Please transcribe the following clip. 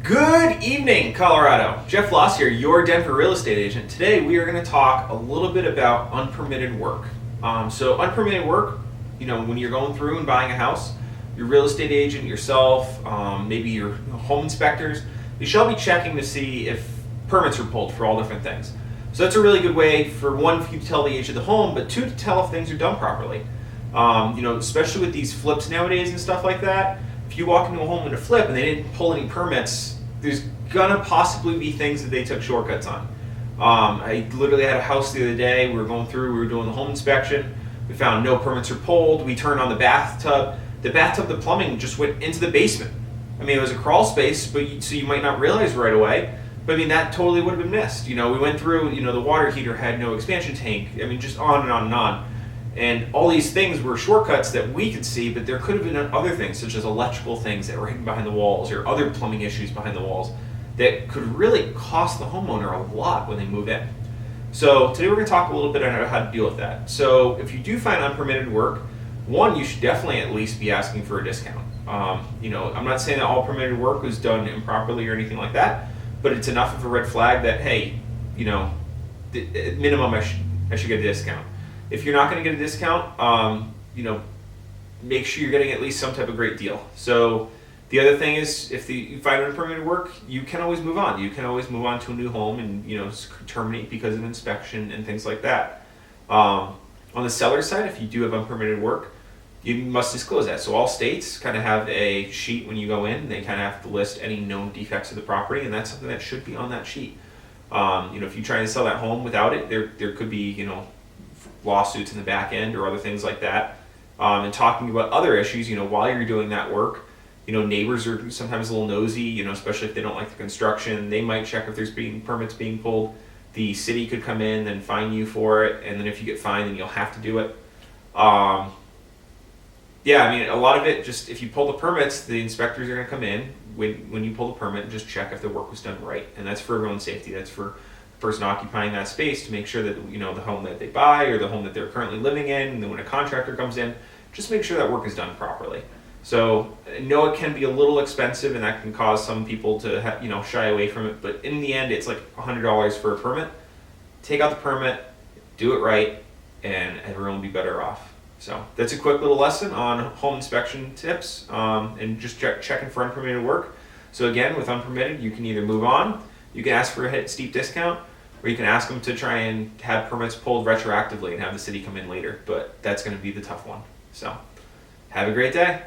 Good evening, Colorado. Jeff Loss here, your Denver real estate agent. Today we are going to talk a little bit about unpermitted work. So unpermitted work, when you're going through and buying a house, your real estate agent, yourself, maybe your home inspectors, you shall be checking to see if permits are pulled for all different things. So that's a really good way for one, for you to tell the age of the home, but two, to tell if things are done properly. Especially with these flips nowadays and stuff like that. If you walk into a home in a flip and they didn't pull any permits, there's gonna possibly be things that they took shortcuts on. I literally had a house the other day. We were going through, we were doing the home inspection. We found no permits are pulled. We turned on the bathtub. The plumbing just went into the basement. I mean, it was a crawl space, so you might not realize right away. But I mean, that totally would have been missed. We went through, the water heater had no expansion tank. I mean, just on and on and on. And all these things were shortcuts that we could see, but there could have been other things, such as electrical things that were hidden behind the walls or other plumbing issues behind the walls that could really cost the homeowner a lot when they move in. So today we're going to talk a little bit about how to deal with that. So if you do find unpermitted work, one, you should definitely at least be asking for a discount. I'm not saying that all permitted work was done improperly or anything like that, but it's enough of a red flag that, hey, at minimum I should get a discount. If you're not going to get a discount, make sure you're getting at least some type of great deal. So the other thing is, if you find unpermitted work, you can always move on. You can always move on to a new home and terminate because of inspection and things like that. On the seller side, if you do have unpermitted work, you must disclose that. So all states kind of have a sheet when you go in. They kind of have to list any known defects of the property, and that's something that should be on that sheet. If you're trying to sell that home without it, there could be lawsuits in the back end or other things like that. And talking about other issues, while you're doing that work, neighbors are sometimes a little nosy, especially if they don't like the construction. They might check if there's permits being pulled. The city could come in and fine you for it, and then if you get fined, then you'll have to do it. A lot of it, just if you pull the permits, the inspectors are going to come in when you pull the permit and just check if the work was done right. And that's for everyone's safety. That's for the person occupying that space to make sure that the home that they buy or the home that they're currently living in, and then when a contractor comes in, just make sure that work is done properly. So I know it can be a little expensive, and that can cause some people to shy away from it. But in the end, it's like $100 for a permit. Take out the permit, do it right, and everyone will be better off. So that's a quick little lesson on home inspection tips, and just checking for unpermitted work. So again, with unpermitted, you can either move on, you can ask for a steep discount, or you can ask them to try and have permits pulled retroactively and have the city come in later. But that's going to be the tough one. So have a great day.